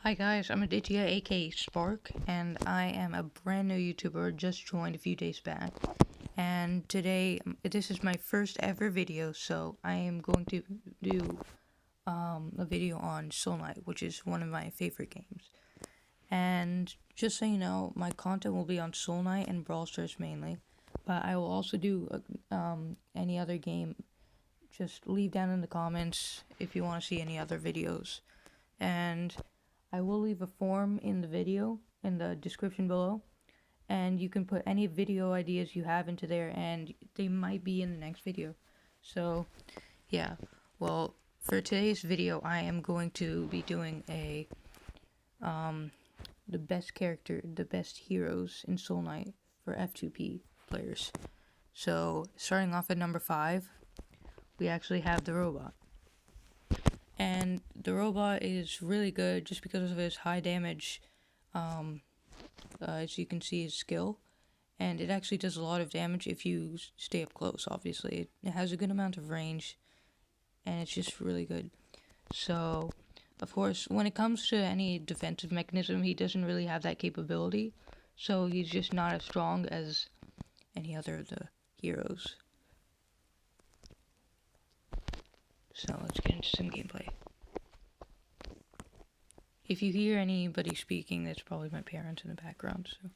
Hi guys, I'm Aditya aka Spark, and I am a brand new YouTuber, just joined a few days back. And today, this is my first ever video, so I am going to do a video on Soul Knight, which is one of my favorite games. And just so you know, my content will be on Soul Knight and Brawl Stars mainly, but I will also do any other game. Just leave down in the comments if you want to see any other videos. And I will leave a form in the video, in the description below, and you can put any video ideas you have into there, and they might be in the next video. So, yeah. Well, for today's video, I am going to be doing the best heroes in Soul Knight for f2p players. So, starting off at number 5, we actually have the robot. And the robot is really good just because of his high damage, as you can see his skill. And it actually does a lot of damage if you stay up close, obviously. It has a good amount of range, and it's just really good. So, of course, when it comes to any defensive mechanism, he doesn't really have that capability. So he's just not as strong as any other of the heroes. So let's get into some gameplay. If you hear anybody speaking, that's probably my parents in the background. So,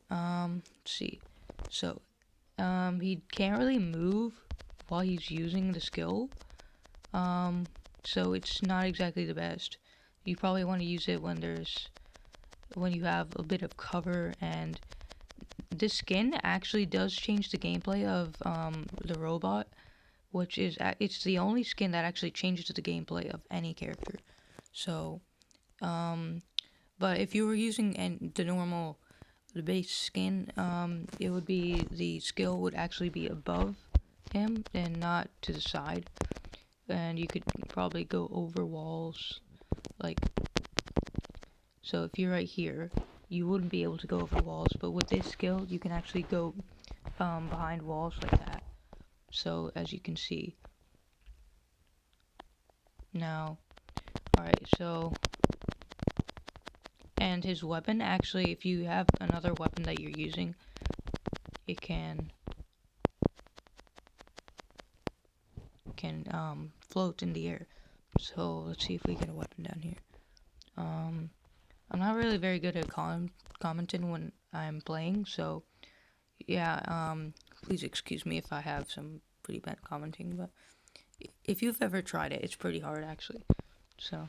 let's see. So, he can't really move while he's using the skill. So it's not exactly the best. You probably want to use it when you have a bit of cover, and this skin actually does change the gameplay of the robot, which is it's the only skin that actually changes the gameplay of any character. So, but if you were using the base skin, it would be, the skill would actually be above him and not to the side. And you could probably go over walls, like, so if you're right here, you wouldn't be able to go over walls, but with this skill, you can actually go behind walls like that. So, as you can see. Now, alright, so, and his weapon, actually, if you have another weapon that you're using, it can float in the air. So let's see if we get a weapon down here. I'm not really very good at commenting when I'm playing, so yeah, please excuse me if I have some pretty bad commenting, but if you've ever tried it, it's pretty hard actually. So,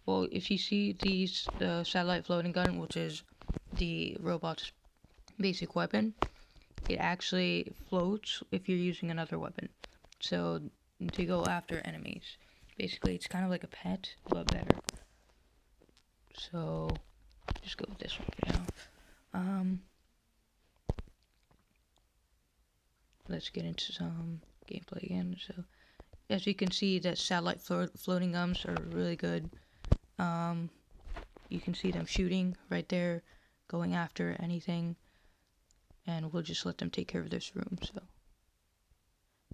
well, if you see the satellite floating gun, which is the robot's basic weapon, it actually floats if you're using another weapon. So, to go after enemies. Basically, it's kind of like a pet, but better. So, just go with this one for now. Let's get into some gameplay again. So, as you can see, that satellite floating guns are really good. You can see them shooting right there, going after anything, and we'll just let them take care of this room. So,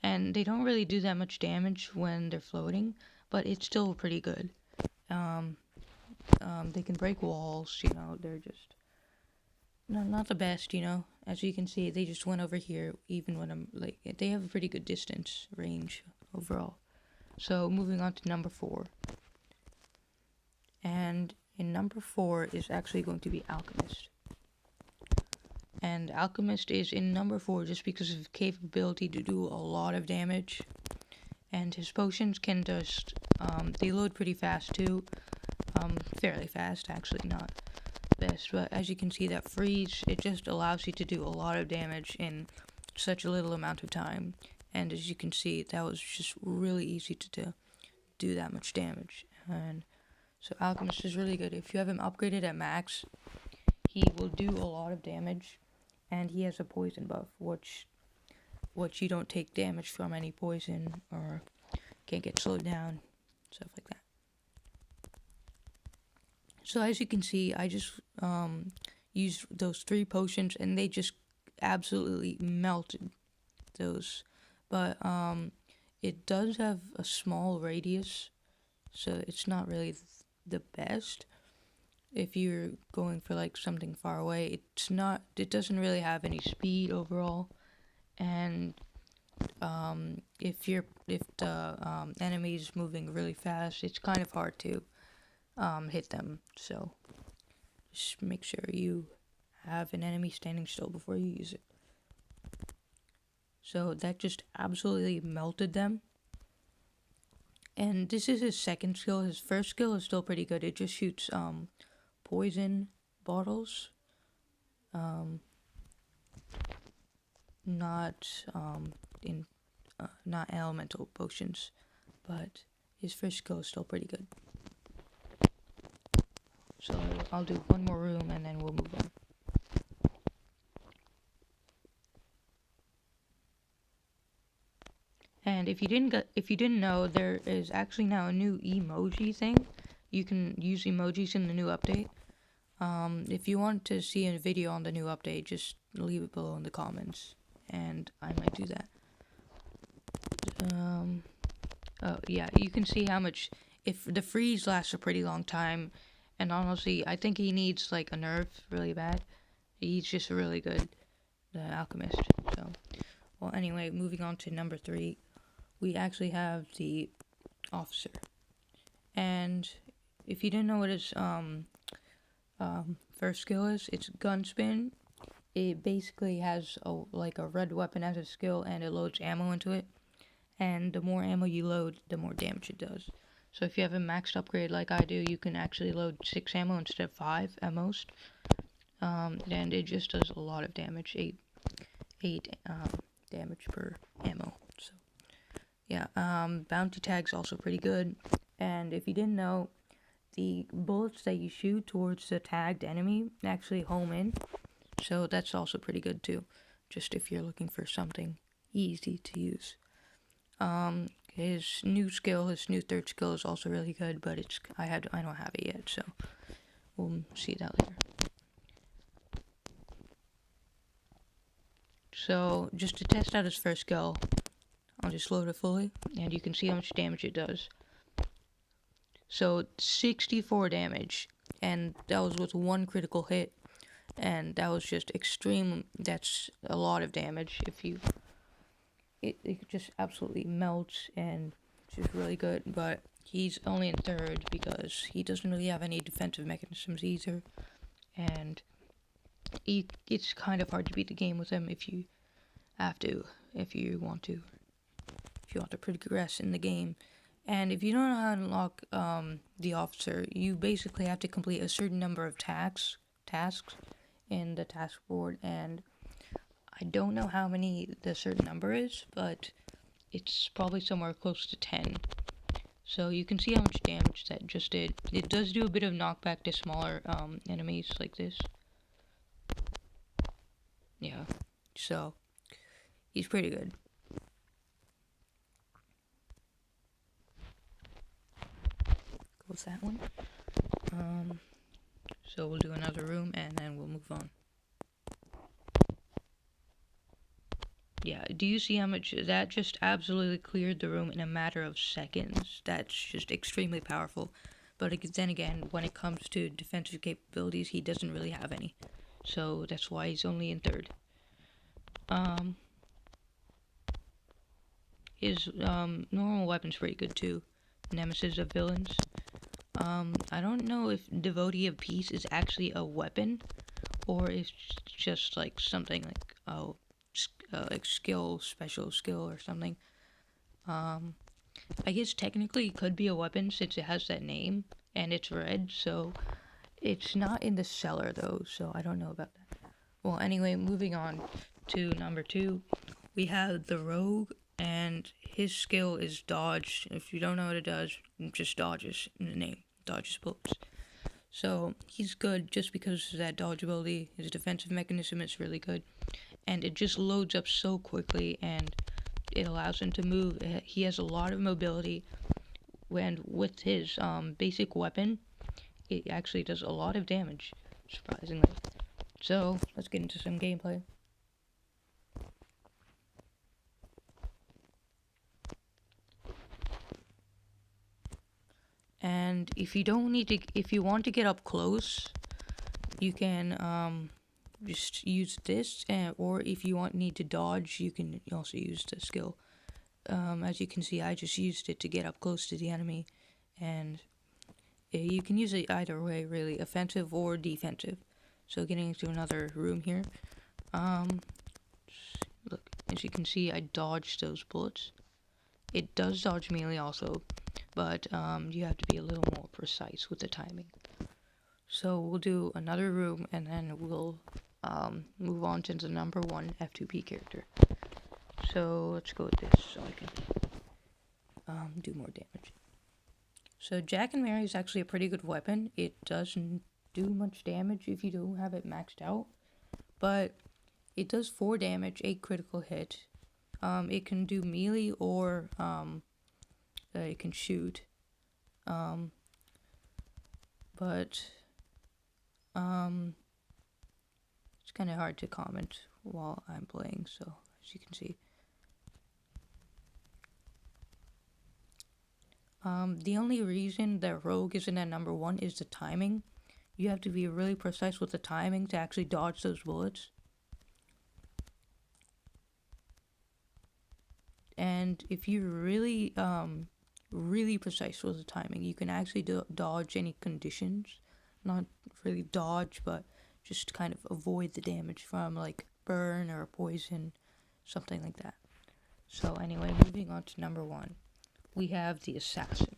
and they don't really do that much damage when they're floating, but it's still pretty good. They can break walls, you know, they're just not the best, you know. As you can see, they just went over here, even when I'm, like, they have a pretty good distance range overall. So, moving on to number 4. And in number 4 is actually going to be Alchemist. And Alchemist is in number 4 just because of his capability to do a lot of damage. And his potions can just, they load pretty fast too. Fairly fast, actually, not best. But as you can see, that freeze, it just allows you to do a lot of damage in such a little amount of time. And as you can see, that was just really easy to do that much damage. And so Alchemist is really good. If you have him upgraded at max, he will do a lot of damage. And he has a poison buff, which you don't take damage from any poison, or can't get slowed down, stuff like that. So as you can see, I just used those 3 potions, and they just absolutely melted those. But it does have a small radius, so it's not really the best. If you're going for like something far away, it doesn't really have any speed overall. And if the enemy is moving really fast, it's kind of hard to hit them. So just make sure you have an enemy standing still before you use it. So that just absolutely melted them. And this is his second skill. His first skill is still pretty good. It just shoots poison bottles. Not in not elemental potions, but his first skill is still pretty good. So I'll do one more room and then we'll move on. And if you didn't know, there is actually now a new emoji thing. You can use emojis in the new update. If you want to see a video on the new update, just leave it below in the comments, and I might do that. Oh yeah, you can see how much. If the freeze lasts a pretty long time, and honestly, I think he needs like a nerf really bad. He's just really good, the Alchemist. So, well, anyway, moving on to number 3, we actually have the officer. And if you didn't know what his first skill is, it's gun spin. It basically has like a red weapon as a skill, and it loads ammo into it. And the more ammo you load, the more damage it does. So if you have a maxed upgrade like I do, you can actually load 6 ammo instead of 5 at most. And it just does a lot of damage, 8 damage per ammo. So yeah, bounty tag's also pretty good. And if you didn't know, the bullets that you shoot towards the tagged enemy actually home in. So that's also pretty good too, just if you're looking for something easy to use. His new third skill is also really good, but I don't have it yet, so we'll see that later. So just to test out his first skill, I'll just load it fully, and you can see how much damage it does. So 64 damage, and that was with 1 critical hit, and that was just extreme. That's a lot of damage. It just absolutely melts, and it's just really good. But he's only in 3rd because he doesn't really have any defensive mechanisms either, and it's kind of hard to beat the game with him if you want to progress in the game. And if you don't know how to unlock the officer, you basically have to complete a certain number of tasks in the task board, and I don't know how many the certain number is, but it's probably somewhere close to 10. So you can see how much damage that just did. It does do a bit of knockback to smaller enemies like this. Yeah, so he's pretty good. Close that one. So we'll do another room and then we'll move on. Yeah, do you see how much that just absolutely cleared the room in a matter of seconds? That's just extremely powerful. But then again, when it comes to defensive capabilities, he doesn't really have any. So that's why he's only in 3rd. His normal weapon's pretty good too. Nemesis of villains. I don't know if Devotee of Peace is actually a weapon, or it's just like something like special skill or something. I guess technically it could be a weapon since it has that name and it's red, so it's not in the cellar though, so I don't know about that. Well, anyway, moving on to number 2, we have the Rogue, and his skill is dodge. If you don't know what it does, it just dodges in the name, dodges bullets. So he's good just because of that dodge ability. His defensive mechanism is really good, and it just loads up so quickly, and it allows him to move. He has a lot of mobility, and with his basic weapon, it actually does a lot of damage, surprisingly. So let's get into some gameplay. And if you want to get up close, you can just use this, or if you need to dodge, you can also use the skill. As you can see, I just used it to get up close to the enemy, and you can use it either way, really, offensive or defensive. So getting into another room here, look, as you can see, I dodged those bullets. It does dodge melee also, but you have to be a little more precise with the timing. So we'll do another room, and then we'll move on to the number 1 f2p character. So let's go with this so I can do more damage. So Jack and Mary is actually a pretty good weapon. It doesn't do much damage if you don't have it maxed out, but it does 4 damage, 8 critical hit. It can do melee or it can shoot. But it's kind of hard to comment while I'm playing, so as you can see. The only reason that Rogue isn't at number 1 is the timing. You have to be really precise with the timing to actually dodge those bullets. And if you're really, really precise with the timing, you can actually dodge any conditions. Not really dodge, but just kind of avoid the damage from like burn or poison, something like that. So anyway, moving on to number 1. We have the Assassin.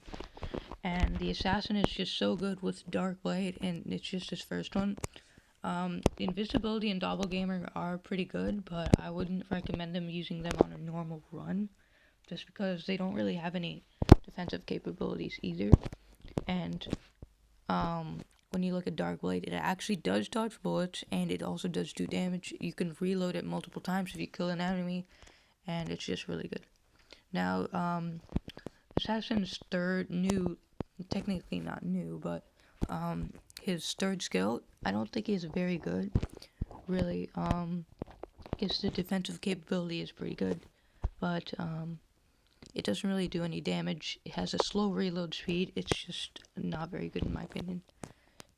And the Assassin is just so good with Dark Blade, and it's just his first one. Invisibility and Doppelganger are pretty good, but I wouldn't recommend them using them on a normal run, just because they don't really have any defensive capabilities either. And when you look at Dark Blade, it actually does dodge bullets, and it also does do damage. You can reload it multiple times if you kill an enemy, and it's just really good. Now, Assassin's technically not new, but his third skill, I don't think is very good, really. Guess the defensive capability is pretty good, but it doesn't really do any damage. It has a slow reload speed. It's just not very good in my opinion.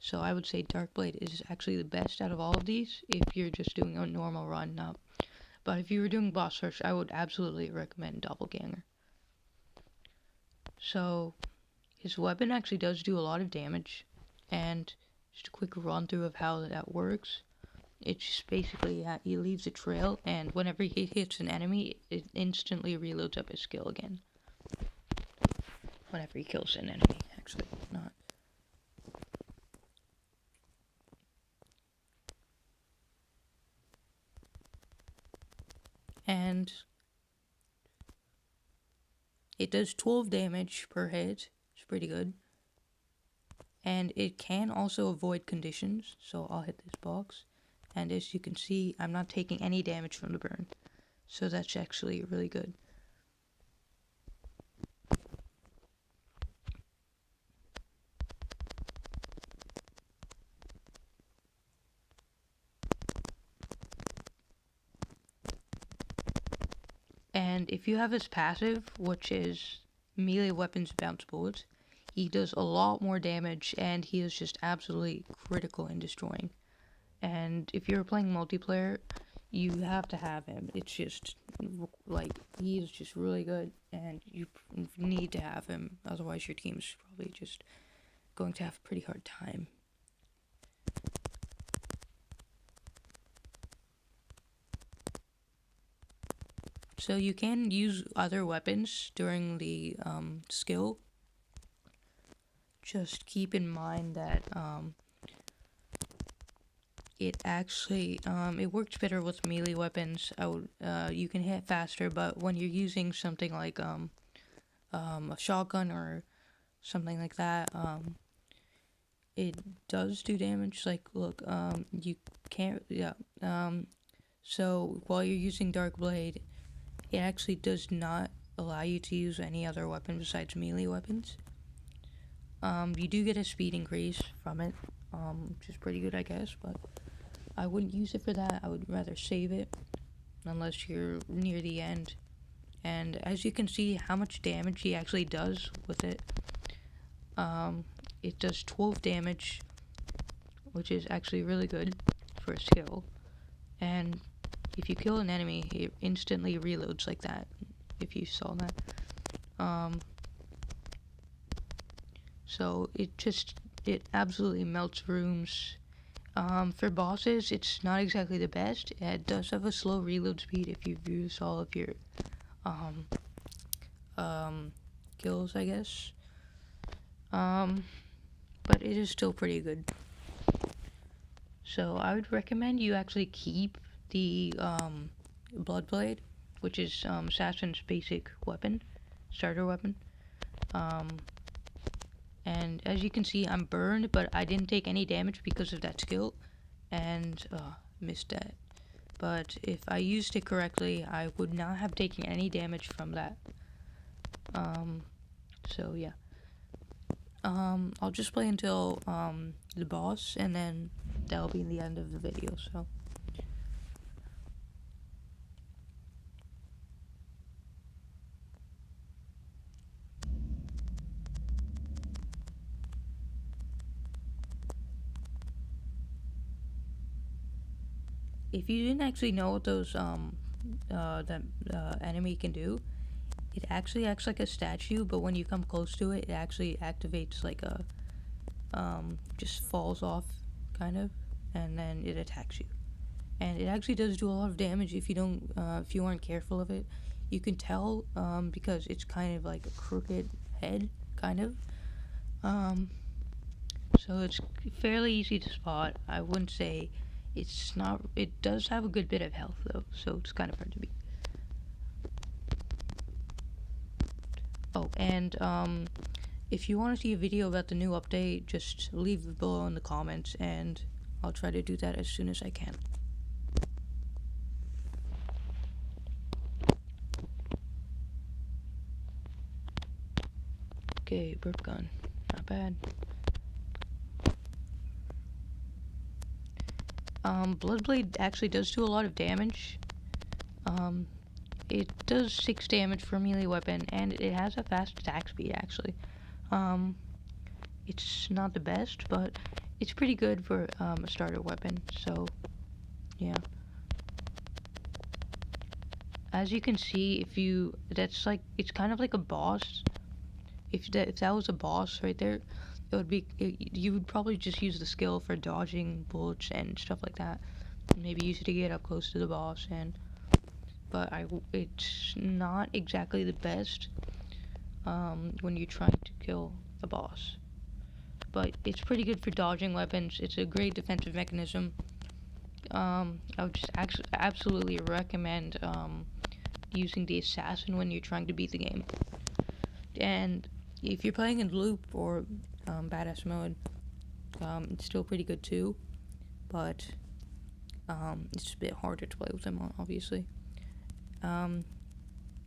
So I would say Dark Blade is actually the best out of all of these if you're just doing a normal run. But if you were doing boss rush, I would absolutely recommend Doppelganger. So his weapon actually does do a lot of damage, and just a quick run through of how that works. It's just basically he leaves a trail, and whenever he hits an enemy, it instantly reloads up his skill again. Whenever he kills an enemy, actually, not. And it does 12 damage per hit. It's pretty good. And it can also avoid conditions, so I'll hit this box. And as you can see, I'm not taking any damage from the burn. So that's actually really good. And if you have his passive, which is melee weapons bounce bullets, he does a lot more damage, and he is just absolutely critical in destroying. And if you're playing multiplayer, you have to have him. It's just, like, he is just really good, and you need to have him. Otherwise, your team's probably just going to have a pretty hard time. So you can use other weapons during the skill. Just keep in mind that it actually it works better with melee weapons. You can hit faster, but when you're using something like a shotgun or something like that, it does do damage. Like, look, you can't, so while you're using Dark Blade, it actually does not allow you to use any other weapon besides melee weapons. You do get a speed increase from it, which is pretty good, I guess, but I wouldn't use it for that. I would rather save it, unless you're near the end. And as you can see how much damage he actually does with it, It does 12 damage, which is actually really good for a skill. And if you kill an enemy, it instantly reloads like that, if you saw that. So it absolutely melts rooms. For bosses, it's not exactly the best. It does have a slow reload speed if you've used all of your um, kills, I guess. But it is still pretty good. So I would recommend you actually keep the Bloodblade, which is Assassin's basic weapon, starter weapon. And as you can see, I'm burned, but I didn't take any damage because of that skill, and missed that. But if I used it correctly, I would not have taken any damage from that. So yeah. I'll just play until the boss, and then that'll be the end of the video. So. If you didn't actually know what those that enemy can do, it actually acts like a statue, but when you come close to it, it actually activates like a just falls off kind of, and then it attacks you. And it actually does do a lot of damage if you don't if you aren't careful of it. You can tell because it's kind of like a crooked head kind of. So it's fairly easy to spot. I wouldn't say it's not. It does have a good bit of health though, so it's kind of hard to beat. Oh, and if you want to see a video about the new update, just leave it below in the comments, and I'll try to do that as soon as I can. Okay, burp gun, not bad. Bloodblade actually does do a lot of damage. It does 6 damage for a melee weapon, and it has a fast attack speed, actually. It's not the best, but it's pretty good for a starter weapon, so, yeah. As you can see, that's like, it's kind of like a boss. If that was a boss right there, you would probably just use the skill for dodging bullets and stuff like that. Maybe use it to get up close to the boss, but it's not exactly the best when you're trying to kill a boss. But it's pretty good for dodging weapons. It's a great defensive mechanism. I would just absolutely recommend using the assassin when you're trying to beat the game. And if you're playing in loop or badass mode, it's still pretty good too. But it's a bit harder to play with them, obviously.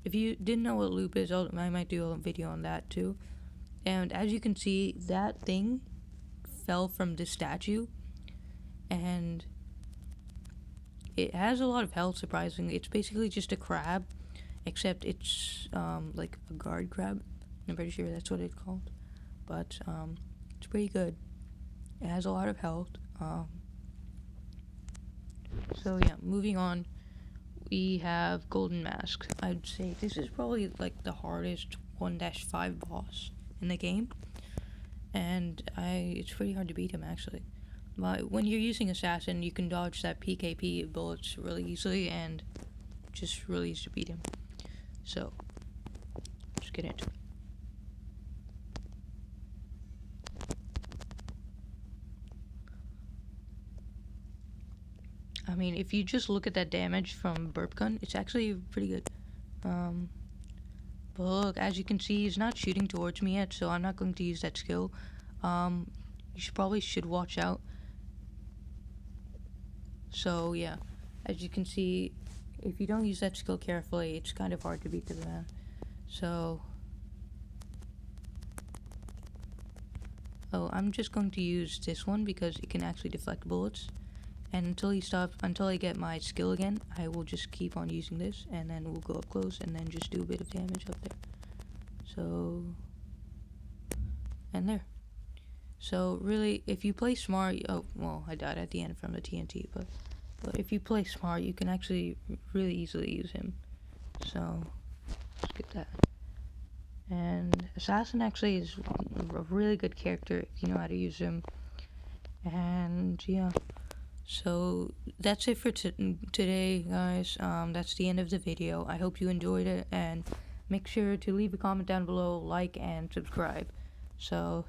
If you didn't know what loop is, I might do a video on that too. And as you can see, that thing fell from the statue, and it has a lot of health, surprisingly. It's basically just a crab, except it's like a guard crab. I'm pretty sure that's what it's called. But it's pretty good. It has a lot of health. So yeah, moving on. We have Golden Mask. I'd say this is probably like the hardest 1-5 boss in the game, and it's pretty hard to beat him actually. But when you're using Assassin, you can dodge that PKP bullets really easily, and just really easy to beat him. So let's get into it. I mean, if you just look at that damage from Burp Gun, it's actually pretty good. But look, as you can see, he's not shooting towards me yet, so I'm not going to use that skill. You probably should watch out. So yeah, as you can see, if you don't use that skill carefully, it's kind of hard to beat the man. So, I'm just going to use this one because it can actually deflect bullets. And until I get my skill again, I will just keep on using this, and then we'll go up close and then just do a bit of damage up there. So, and there. So really, if you play smart, oh well, I died at the end from the TNT, but if you play smart, you can actually really easily use him. So let's get that. And Assassin actually is a really good character if you know how to use him. And yeah, so that's it for today, guys. That's the end of the video. I hope you enjoyed it, and make sure to leave a comment down below, like, and subscribe. So